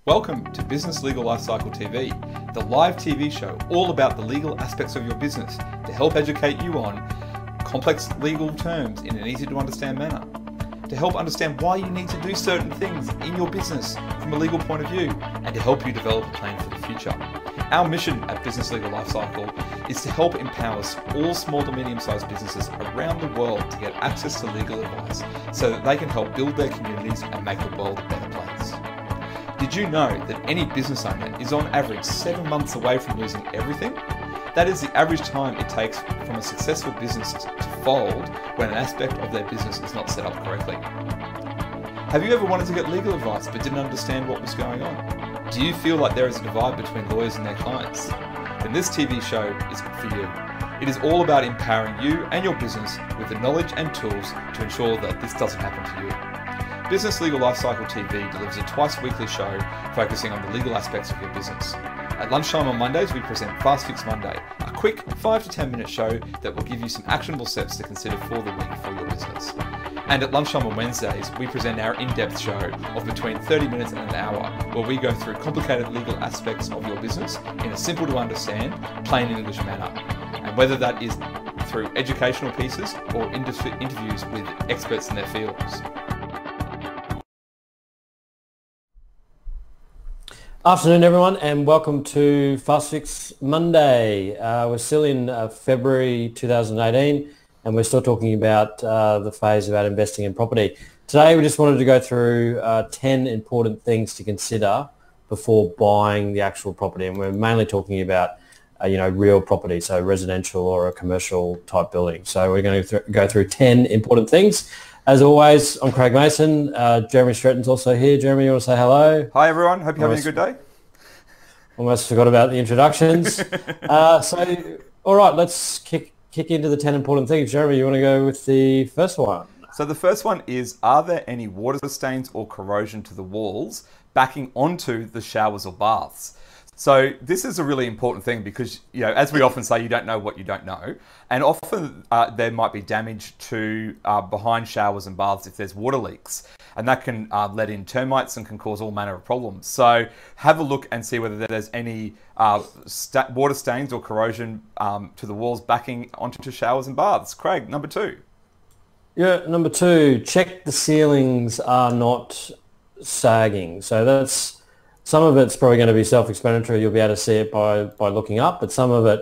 Welcome to Business Legal Lifecycle TV, the live TV show all about the legal aspects of your business to help educate you on complex legal terms in an easy to understand manner, to help understand why you need to do certain things in your business from a legal point of view, and to help you develop a plan for the future. Our mission at Business Legal Lifecycle is to help empower all small to medium-sized businesses around the world to get access to legal advice so that they can help build their communities and make the world a better place. Did you know that any business owner is on average 7 months away from losing everything? That is the average time it takes from a successful business to fold when an aspect of their business is not set up correctly. Have you ever wanted to get legal advice but didn't understand what was going on? Do you feel like there is a divide between lawyers and their clients? Then this TV show is for you. It is all about empowering you and your business with the knowledge and tools to ensure that this doesn't happen to you. Business Legal Lifecycle TV delivers a twice-weekly show focusing on the legal aspects of your business. At lunchtime on Mondays, we present Fast Fix Monday, a quick 5 to 10 minute show that will give you some actionable steps to consider for the week for your business. And at lunchtime on Wednesdays, we present our in-depth show of between 30 minutes and an hour, where we go through complicated legal aspects of your business in a simple to understand, plain English manner. And whether that is through educational pieces or interviews with experts in their fields. Afternoon everyone, and welcome to Fast Fix Monday. We're still in February 2018 and we're still talking about the phase about investing in property. Today we just wanted to go through 10 important things to consider before buying the actual property, and we're mainly talking about real property, so residential or a commercial type building. So we're going to go through 10 important things. As always, I'm Craig Mason. Jeremy Stretton's also here. Jeremy, you want to say hello? Hi everyone, hope you're having a good day. Almost forgot about the introductions. All right, let's kick into the 10 important things. Jeremy, you want to go with the first one? So the first one is, are there any water stains or corrosion to the walls backing onto the showers or baths? So this is a really important thing because, as we often say, you don't know what you don't know. And often there might be damage to behind showers and baths if there's water leaks. And that can let in termites and can cause all manner of problems. So have a look and see whether there's any water stains or corrosion to the walls backing onto showers and baths. Craig, number 2. Yeah, number 2, check the ceilings are not sagging. So that's... Some of it's probably going to be self-explanatory. You'll be able to see it by looking up, but some of it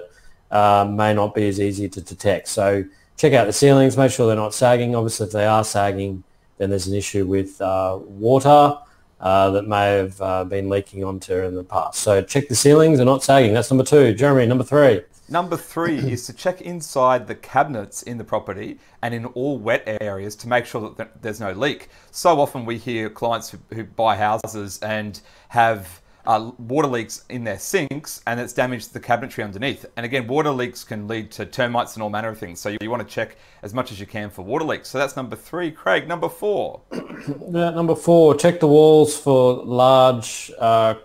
may not be as easy to detect. So check out the ceilings, make sure they're not sagging. Obviously, if they are sagging, then there's an issue with water that may have been leaking onto in the past. So check the ceilings are not sagging. That's number 2. Jeremy, number 3. Number 3 is to check inside the cabinets in the property and in all wet areas to make sure that there's no leak. So often we hear clients who buy houses and have water leaks in their sinks and it's damaged the cabinetry underneath. And again, water leaks can lead to termites and all manner of things. So you want to check as much as you can for water leaks. So that's number 3. Craig, number 4. Yeah, number 4, check the walls for large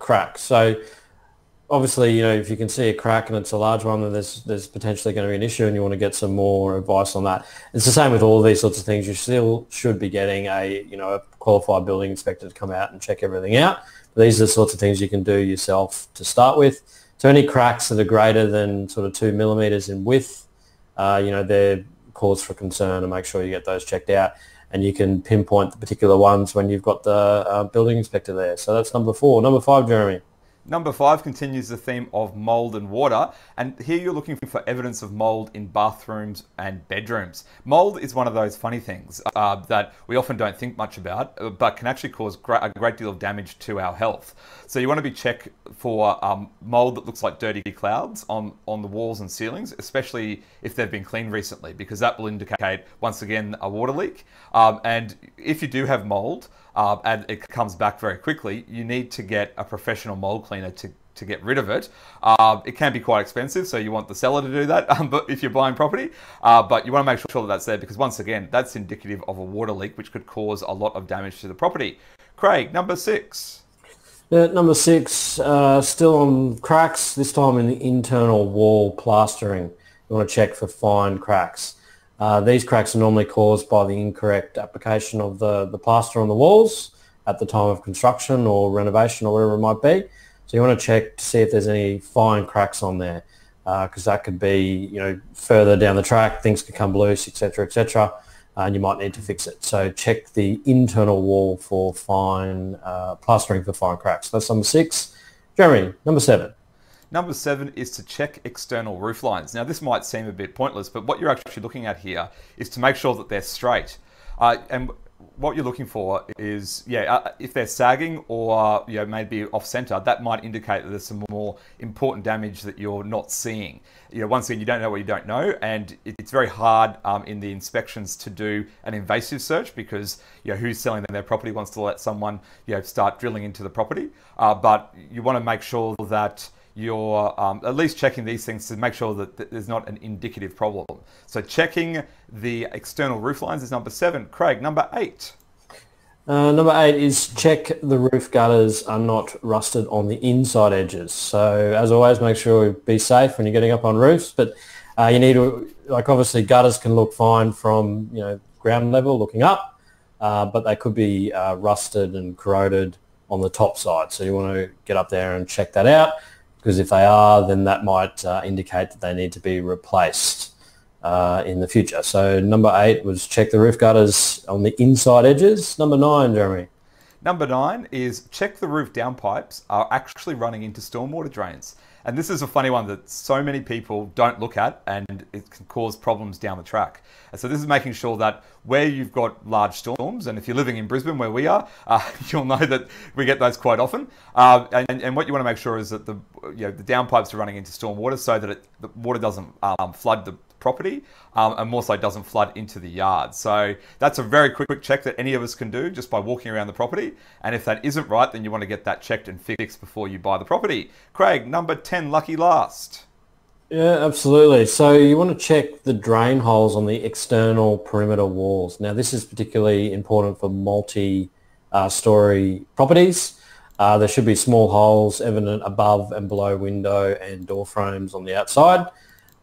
cracks. So obviously, if you can see a crack and it's a large one, then there's potentially going to be an issue and you want to get some more advice on that. It's the same with all of these sorts of things. You still should be getting a qualified building inspector to come out and check everything out. But these are the sorts of things you can do yourself to start with. So any cracks that are greater than sort of 2 millimeters in width, they're cause for concern, and make sure you get those checked out. And you can pinpoint the particular ones when you've got the building inspector there. So that's number 4. Number 5, Jeremy. Number 5 continues the theme of mold and water, and here you're looking for evidence of mold in bathrooms and bedrooms. Mold is one of those funny things that we often don't think much about, but can actually cause a great deal of damage to our health. So you want to be checked for mold that looks like dirty clouds on the walls and ceilings, especially if they've been cleaned recently, because that will indicate, once again, a water leak. And if you do have mold, and it comes back very quickly, you need to get a professional mold cleaner to get rid of it. It can be quite expensive, so you want the seller to do that but if you're buying property. But you want to make sure that that's there because, once again, that's indicative of a water leak, which could cause a lot of damage to the property. Craig, number 6. Number 6, still on cracks, this time in the internal wall plastering. You want to check for fine cracks. These cracks are normally caused by the incorrect application of the plaster on the walls. at the time of construction or renovation or whatever it might be. So you want to check to see if there's any fine cracks on there, because that could be, further down the track, things could come loose, etc., and you might need to fix it. So check the internal wall for fine plastering for fine cracks. That's number 6. Jeremy, number 7. Number 7 is to check external roof lines. Now, this might seem a bit pointless, but what you're actually looking at here is to make sure that they're straight. And what you're looking for is, if they're sagging or maybe off center, that might indicate that there's some more important damage that you're not seeing. Once again, you don't know what you don't know, and it's very hard in the inspections to do an invasive search, because who's selling them their property wants to let someone start drilling into the property. But you want to make sure that you're at least checking these things to make sure that there's not an indicative problem. So checking the external roof lines is number 7. Craig, number 8. Number 8 is check the roof gutters are not rusted on the inside edges. So as always, make sure you be safe when you're getting up on roofs, but you need to, obviously gutters can look fine from ground level looking up, but they could be rusted and corroded on the top side. So you want to get up there and check that out, because if they are, then that might indicate that they need to be replaced in the future. So number 8 was check the roof gutters on the inside edges. Number 9, Jeremy. Number 9 is check the roof downpipes are actually running into stormwater drains. And this is a funny one that so many people don't look at, and it can cause problems down the track. And so this is making sure that where you've got large storms, and if you're living in Brisbane where we are, you'll know that we get those quite often. And what you want to make sure is that the downpipes are running into stormwater so that the water doesn't flood the property, and more so doesn't flood into the yard. So that's a very quick check that any of us can do just by walking around the property. And if that isn't right, then you want to get that checked and fixed before you buy the property. Craig, number 10, lucky last. Yeah, absolutely. So you want to check the drain holes on the external perimeter walls. Now this is particularly important for multi-story properties. There should be small holes evident above and below window and door frames on the outside.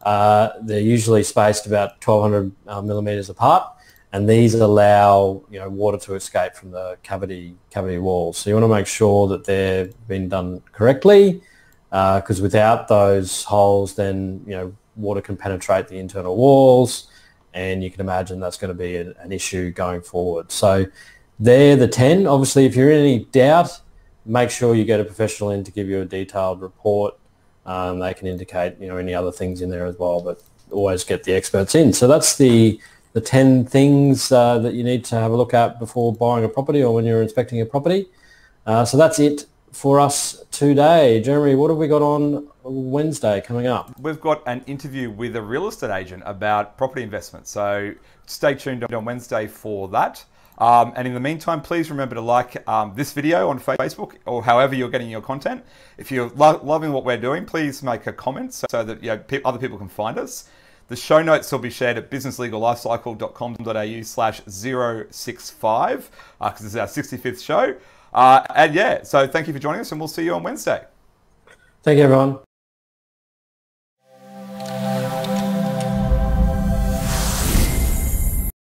They're usually spaced about 1200 millimeters apart, and these allow water to escape from the cavity walls. So you want to make sure that they've been done correctly, because without those holes, then water can penetrate the internal walls, and you can imagine that's going to be an issue going forward. So they're the 10. Obviously, if you're in any doubt, make sure you get a professional in to give you a detailed report. They can indicate any other things in there as well, but always get the experts in. So that's the 10 things that you need to have a look at before buying a property or when you're inspecting a property. So that's it for us today. Jeremy, what have we got on Wednesday coming up? We've got an interview with a real estate agent about property investment. So stay tuned on Wednesday for that. And in the meantime, please remember to like this video on Facebook or however you're getting your content. If you're loving what we're doing, please make a comment so that other people can find us. The show notes will be shared at businesslegallifecycle.com.au/065 because this is our 65th show. So thank you for joining us, and we'll see you on Wednesday. Thank you, everyone.